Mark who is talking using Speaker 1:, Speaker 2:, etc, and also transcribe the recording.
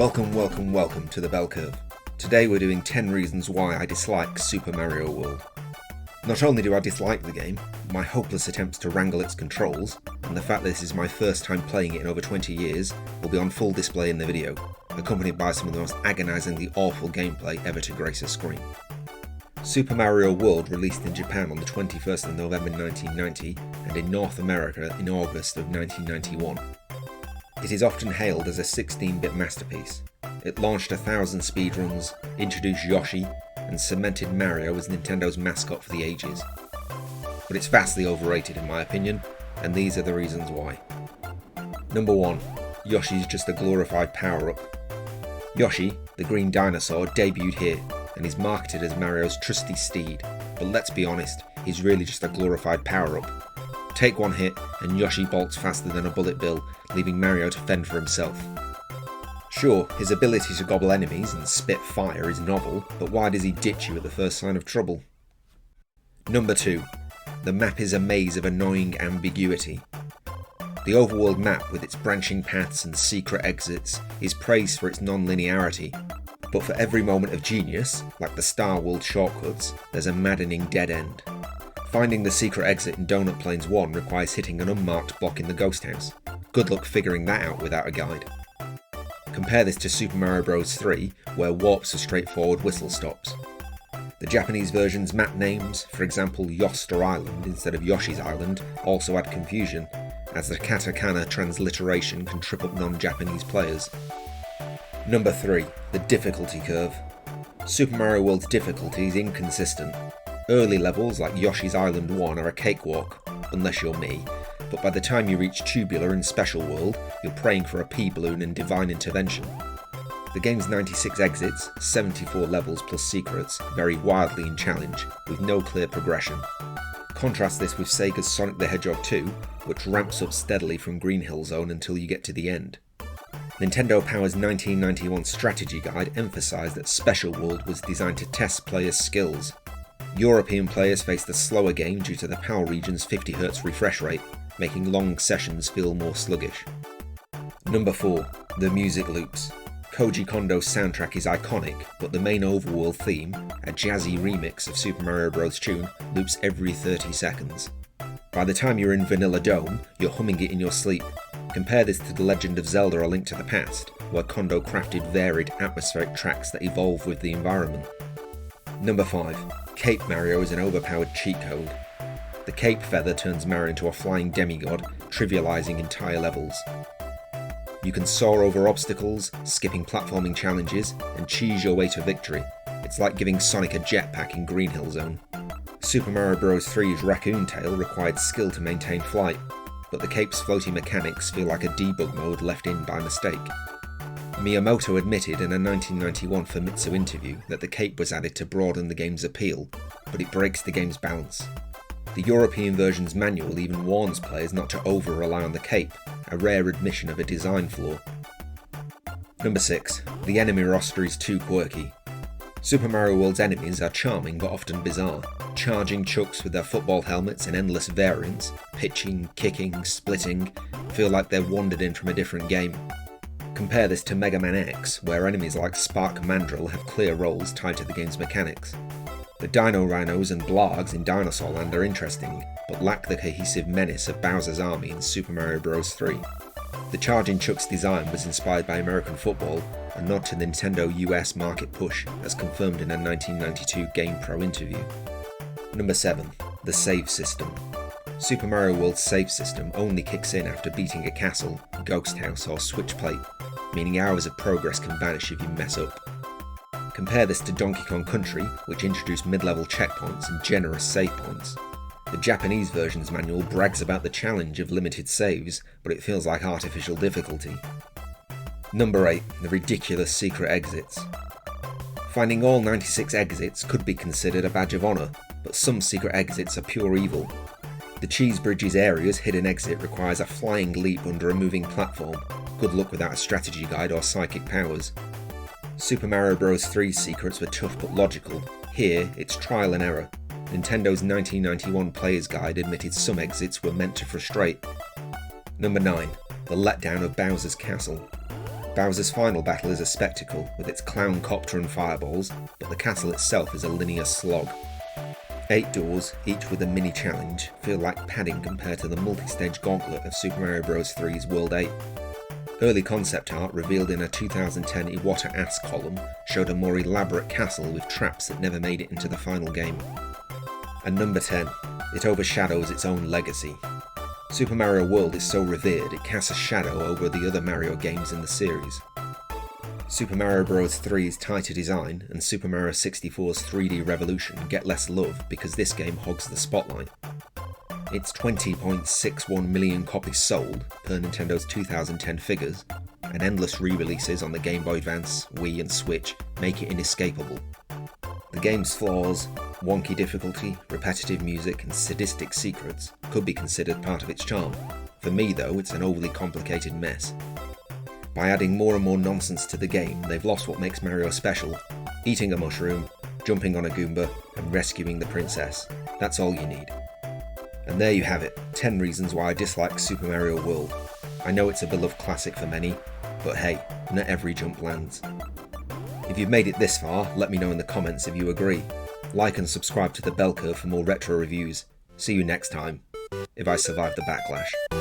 Speaker 1: Welcome to the Bell Curve. Today we're doing 10 reasons why I dislike Super Mario World. Not only do I dislike the game, my hopeless attempts to wrangle its controls, and the fact that this is my first time playing it in over 20 years, will be on full display in the video, accompanied by some of the most agonisingly awful gameplay ever to grace a screen. Super Mario World released in Japan on the 21st of November 1990, and in North America in August of 1991. It is often hailed as a 16-bit masterpiece. It launched 1,000 speedruns, introduced Yoshi, and cemented Mario as Nintendo's mascot for the ages. But it's vastly overrated in my opinion, and these are the reasons why. Number 1. Yoshi's just a glorified power-up. Yoshi, the green dinosaur, debuted here, and is marketed as Mario's trusty steed, but let's be honest, he's really just a glorified power-up. Take one hit, and Yoshi bolts faster than a bullet bill, leaving Mario to fend for himself. Sure, his ability to gobble enemies and spit fire is novel, but why does he ditch you at the first sign of trouble? Number 2. The map is a maze of annoying ambiguity. The overworld map, with its branching paths and secret exits, is praised for its non-linearity, but for every moment of genius, like the Star World shortcuts, there's a maddening dead end. Finding the secret exit in Donut Plains 1 requires hitting an unmarked block in the ghost house. Good luck figuring that out without a guide. Compare this to Super Mario Bros. 3, where warps are straightforward whistle stops. The Japanese version's map names, for example Yoster Island instead of Yoshi's Island, also add confusion, as the katakana transliteration can trip up non-Japanese players. Number 3. The difficulty curve. Super Mario World's difficulty is inconsistent. Early levels like Yoshi's Island 1 are a cakewalk, unless you're me, but by the time you reach Tubular and Special World, you're praying for a P-balloon and divine intervention. The game's 96 exits, 74 levels plus secrets, vary wildly in challenge, with no clear progression. Contrast this with Sega's Sonic the Hedgehog 2, which ramps up steadily from Green Hill Zone until you get to the end. Nintendo Power's 1991 strategy guide emphasised that Special World was designed to test players' skills. European players faced a slower game due to the PAL region's 50Hz refresh rate, making long sessions feel more sluggish. Number 4. The music loops. Koji Kondo's soundtrack is iconic, but the main overworld theme, a jazzy remix of Super Mario Bros. Tune, loops every 30 seconds. By the time you're in Vanilla Dome, you're humming it in your sleep. Compare this to The Legend of Zelda: A Link to the Past, where Kondo crafted varied atmospheric tracks that evolve with the environment. Number 5. Cape Mario is an overpowered cheat code. The cape feather turns Mario into a flying demigod, trivialising entire levels. You can soar over obstacles, skipping platforming challenges, and cheese your way to victory. It's like giving Sonic a jetpack in Green Hill Zone. Super Mario Bros. 3's Raccoon Tail required skill to maintain flight, but the cape's floaty mechanics feel like a debug mode left in by mistake. Miyamoto admitted in a 1991 Famitsu interview that the cape was added to broaden the game's appeal, but it breaks the game's balance. The European version's manual even warns players not to over-rely on the cape, a rare admission of a design flaw. Number 6. The enemy roster is too quirky. Super Mario World's enemies are charming but often bizarre, charging chucks with their football helmets in endless variants, pitching, kicking, splitting, feel like they've wandered in from a different game. Compare this to Mega Man X, where enemies like Spark Mandrill have clear roles tied to the game's mechanics. The Dino Rhinos and Blargs in Dinosaur Land are interesting, but lack the cohesive menace of Bowser's army in Super Mario Bros. 3. The Charging Chuck's design was inspired by American football, a nod to the Nintendo US market push, as confirmed in a 1992 GamePro interview. Number 7. The save system. Super Mario World's save system only kicks in after beating a castle, ghost house or switch plate, meaning hours of progress can vanish if you mess up. Compare this to Donkey Kong Country, which introduced mid-level checkpoints and generous save points. The Japanese version's manual brags about the challenge of limited saves, but it feels like artificial difficulty. Number 8. The ridiculous secret exits. Finding all 96 exits could be considered a badge of honour, but some secret exits are pure evil. The Cheese Bridge's area's hidden exit requires a flying leap under a moving platform. Good luck without a strategy guide or psychic powers. Super Mario Bros. 3's secrets were tough but logical. Here, it's trial and error. Nintendo's 1991 Player's Guide admitted some exits were meant to frustrate. Number 9. The letdown of Bowser's Castle. Bowser's final battle is a spectacle, with its clown copter and fireballs, but the castle itself is a linear slog. 8 doors, each with a mini challenge, feel like padding compared to the multi-stage gauntlet of Super Mario Bros. 3's World 8. Early concept art revealed in a 2010 Iwata Asks column showed a more elaborate castle with traps that never made it into the final game. And number 10, it overshadows its own legacy. Super Mario World is so revered it casts a shadow over the other Mario games in the series. Super Mario Bros. 3's tighter design and Super Mario 64's 3D Revolution get less love because this game hogs the spotlight. Its 20.61 million copies sold, per Nintendo's 2010 figures, and endless re-releases on the Game Boy Advance, Wii and Switch make it inescapable. The game's flaws, wonky difficulty, repetitive music and sadistic secrets could be considered part of its charm. For me though, it's an overly complicated mess. By adding more and more nonsense to the game, they've lost what makes Mario special: eating a mushroom, jumping on a Goomba, and rescuing the princess. That's all you need. And there you have it, 10 reasons why I dislike Super Mario World. I know it's a beloved classic for many, but hey, not every jump lands. If you've made it this far, let me know in the comments if you agree. Like and subscribe to the Bell Curve for more retro reviews. See you next time, if I survive the backlash.